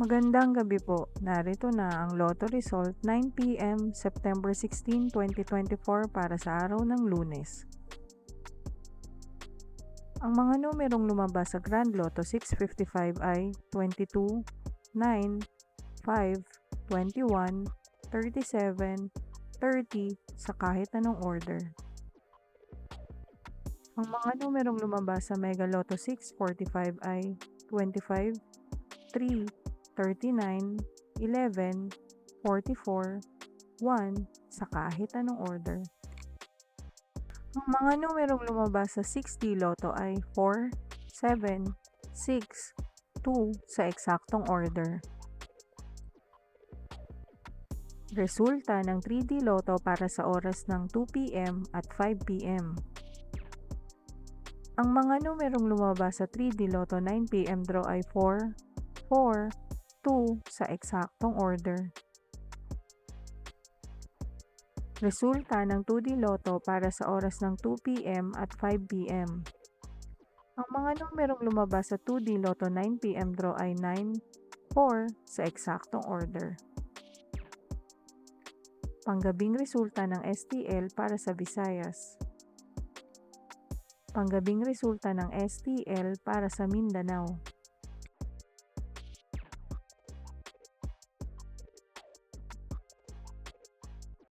Magandang gabi po. Narito na ang Lotto result 9 p.m. September 16, 2024 para sa araw ng Lunes. Ang mga numerong lumabas sa Grand Lotto 655 ay 22, 9, 5, 21, 37, 30 sa kahit anong order. Ang mga numerong lumabas sa Mega Lotto 645 ay 25, 3, 39, 11, 44, 1 sa kahit anong order. Ang mga numerong lumabas sa 6D Lotto ay 4, 7, 6, 2 sa eksaktong order. Resulta ng 3D Lotto para sa oras ng 2 p.m. at 5 p.m. Ang mga numerong lumabas sa 3D Lotto 9 p.m. draw ay 4, 4, 2 sa eksaktong order. Resulta ng 2D Lotto para sa oras ng 2 p.m. at 5 p.m. Ang mga numerong lumabas sa 2D Lotto 9 p.m. draw ay 9, 4 sa eksaktong order. Panggabing resulta ng STL para sa Visayas. Panggabing resulta ng STL para sa Mindanao.